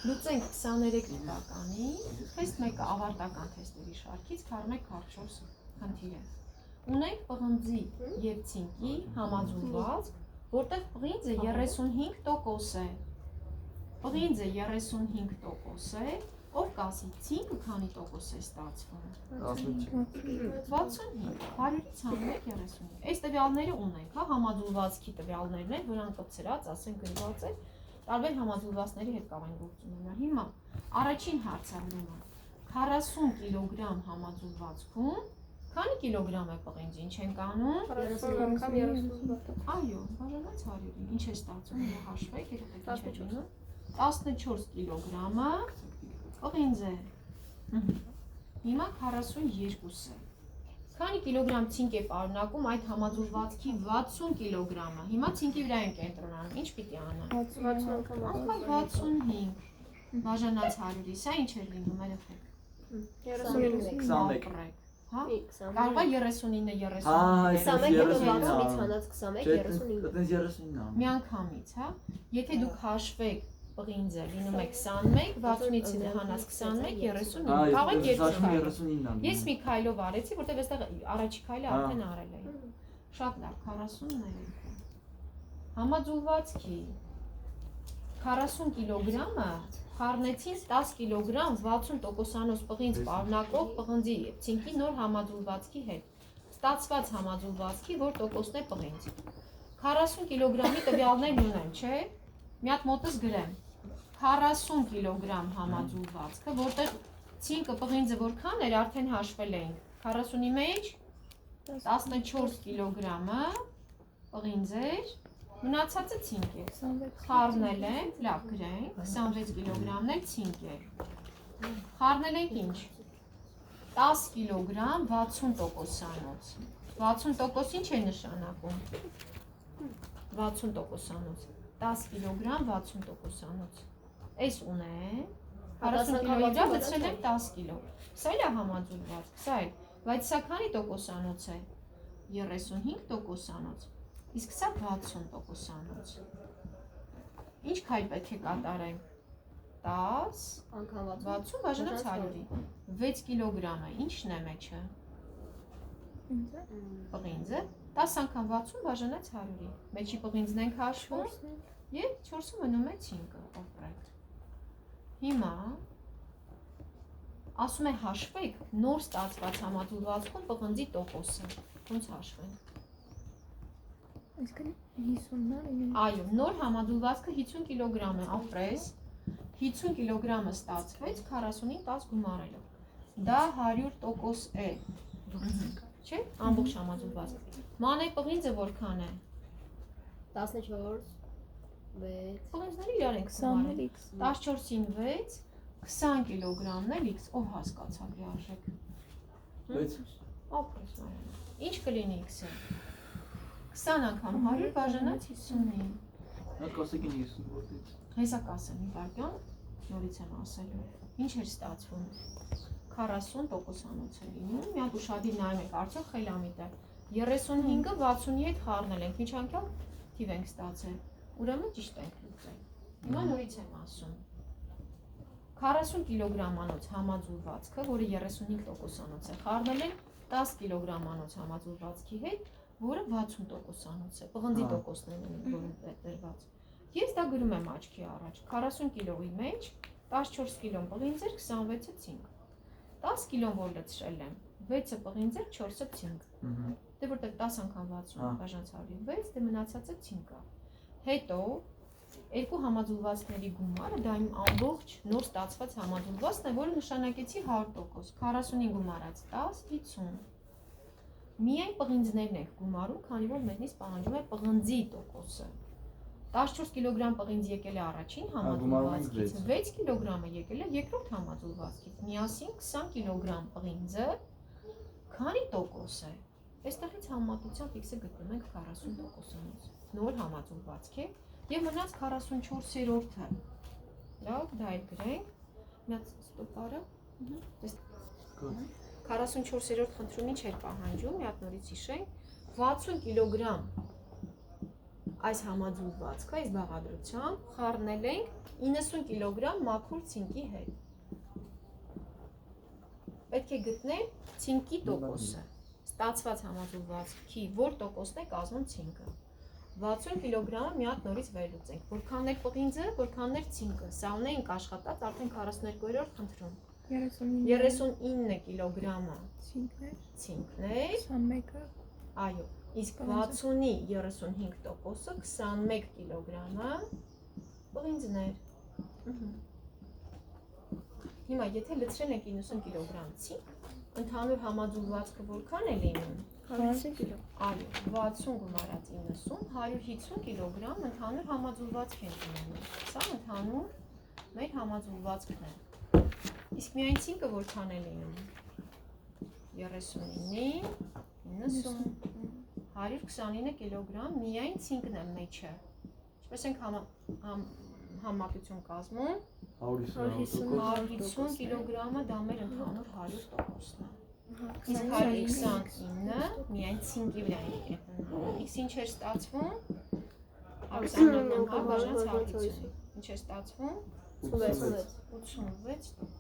Լուծենք 23 տվականի, թեստ մեկը ավարտական թեստերի շարքից, քառ 1, քառ 4 խնդիր է։ Ունենք պղնձի և ցինկի համաձուլվածք, որտեղ պղինձը 35% է։ Պղինձը 35% է, ով կասի ցինկը քանի տոկոս է ստացվում։ 65, 100-ից 135։ Այս տվյալները ունենք, հա, համաձուլվածքի տվյալներն են, որոնք կպցրած, ասենք գրված է, տարբեր համաձուլվածքների հետ կարող են գործ ունենալ։ Հիմա առաջին հարցադրումը 40 կիլոգրամ համաձուլվածքում քանի կիլոգրամ է պղինձ, ինչ ենք անում։ 40 անգամ 30 Այո, բաժանած 100-ին, ինչ է ստացվում, հաշվեք, երբ ինչ է լինում։ 14 կիլոգրամը պղինձ է։ Հիմա 42-ը։ Քանի կիլոգրամ ցինկ է պարունակում այդ համաձուլվածքի 60 կիլոգրամը։ Հիմա ցինկի վրա ենք կենտրոնանում, ինչ պիտի անեմ։ 60 անգամ 65 բաժանած 100-ի, սա ինչ է լինում, երեխեք։ 21 Հա, կարող է 39-ը 30։ 21 հետո 60-ից հանած 21, 39։ Միանգամից, հա։ Եթե դուք հաշվեք պղինձը լինում է 21, 60-ից հանած 21, 39։ Կարող եք երկու։ Ես մի քայլով արեցի, որտեղ այստեղ առաջի քայլը արդեն արել էի։ Շատ լավ, 43։ Համաձուլվածքի 40 կիլոգրամը խառնեցին 10 կիլոգրամ 60%-անոց պղինձ պարունակող պղնձի ցինկի նոր համաձուլվածքի հետ։ Ստացված համաձուլվածքի որ տոկոսն է պղինձ։ 40 կիլոգրամի տվյալներն ունեմ, չէ՞։ Մի հատ մոտս գրեմ։ 40 կիլոգրամ համաձուլվածքը, որտեղ ցինկը պղինձը որքան էր, արդեն հաշվել էինք։ 40-ի մեջ 14 կիլոգրամը պղինձ էր, մնացածը ցինկ է։ Խառնել ենք, լավ գրենք, 26 կիլոգրամն էլ ցինկ է։ Խառնել ենք ինչ։ 10 կիլոգրամ 60%-անոց։ 60% ինչ է նշանակում։ 60%-անոց։ 10 կիլոգրամ 60%-անոց։ Այս ունեմ 40 կիլոգրամ դցրել եմ 10 կիլո։ Սա էլ է համաձուլվածք, սա էլ, բայց սա քանի տոկոսանոց է։ 35%-անոց։ Իսկ սա 60%-անոց։ Ինչ քայլ պետք է կատարենք։ 10 անգամ 60 բաժանած 100-ի։ 6 կիլոգրամը ինչն է մեջը։ Պղինձը 10 անգամ 60 բաժանած 100-ի։ Մեջի պղինձն ենք հաշվում եւ 4-ը մնում է ցինկը, օպրետ։ Հիմա ասում է հաշվեք նոր ստացված համաձուլվածքում պղնձի տոկոսը։ Ոնց հաշվենք։ Այսինքն 50-ն է։ Այո, նոր համաձուլվածքը 50 կիլոգրամ է, ապրես։ 50 կիլոգրամը ստացվեց 40-ին 10 գումարելով։ Դա 100% է։ Չէ՞, ամբողջ համաձուլվածքը։ Մանե պղինձը որքան է։ 14 6 Պղինձները իրար ենք գումարել։ 14-ին 6 20 կիլոգրամն էլ x, ով հասկացավ լիարժեք։ 6 Ապրես Մարիանա։ Ինչ կլինի x-ը։ 20 անգամ 100 բաժանած 50-ին։ Նա կասեք 50 որտից։ Հեսա կասեմ իբարկյան, նորից եմ ասելու։ Ինչ էր ստացվում։ 40%-անոց է լինում։ Մի հատ ուշադիր նայում եք, արդյոք խելամիտ է։ 35-ը 60-ի հետ խառնել ենք, ինչ անգամ թիվ ենք ստացել։ Ուրեմն ճիշտ ենք լուծել։ Հիմա նորից եմ ասում։ 40 կիլոգրամանոց համաձուլվածքը, որը 35%-անոց է, խառնել են 10 կիլոգրամանոց համաձուլվածքի հետ, որը 60%-անոց է, պղնձի տոկոսն է դրված։ Ես դա գրում եմ աչքի առաջ, 40 կիլոյի մեջ 14 կիլոն պղինձ էր, 26-ը ցինկ։ 10 կիլոն որ լցրել եմ, 6-ը պղինձ էր, 4-ը ցինկ։ Դե որտեղ 10 անգամ 60 բաժանած 106, դե մնացածը ցինկ է։ Հետո երկու համաձուլվածքների գումարը դա իմ ամբողջ նոր ստացված համաձուլվածքն է, որը նշանակեցի 100%, 40-ին գումարած 10, 50։ Միայն պղինձներն ենք գումարում, քանի որ մեզնից պահանջում է պղնձի տոկոսը։ 14 կիլոգրամ պղինձ եկել է առաջին համաձուլվածքից, 6 կիլոգրամը եկել է երկրորդ համաձուլվածքից, միասին 20 կիլոգրամ պղինձը քանի տոկոս է։ Այստեղից համեմատությամբ x-ը գտնում ենք 40%-անոց, նոր համաձուլվածք է և մնաց 44-րդը։ Լավ, դա էլ գրենք, մի հատ ստոպարը, 44-րդ խնդրում ինչ էր պահանջում, մի հատ նորից հիշենք, 60 կիլոգրամ այս համաձուլվածքը, այս բաղադրությամբ խառնել ենք 90 կիլոգրամ մաքուր ցինկի հետ։ Պետք է գտնել ցինկի տոկոսը։ Ստացված համաձուլվածքի որ տոկոսն է կազմում ցինկը։ 60 կիլոգրամը մի հատ նորից վերլուծենք։ Որքանն էր պղինձը, որքանն էր ցինկը։ Սա ունենք աշխատած արդեն 42-րդ խնդրում։ 39 կիլոգրամը ցինկն էր, 21-ը այո, իսկ 60-ի 35%-ը 21 կիլոգրամը պղինձն էր։ Հիմա եթե լցրել ենք 90 կիլոգրամ ցինկ, ընդհանուր համաձուլվածքը որքան է լինում։ 150 կիլո։ Այո, 60 գումարած 90, 150 կիլոգրամ ընդհանուր համաձուլվածք են ունենում։ Սա ընդհանուր մեր համաձուլվածքն է։ Իսկ միայն ցինկը որքան է լինում։ 39, 90, 129 կիլոգրամ միայն ցինկն է մեջը։ Ինչպես ենք համատություն կազմում։ 150 կիլոգրամը դա մեր ընդհանուր 100%-ն է։ Իսկ 129 միայն ցինկի վրա է գտնվում։ Իսկ ինչ էր ստացվում։ 20-ը բաժանած 150։ Ինչ էր ստացվում։ 86%։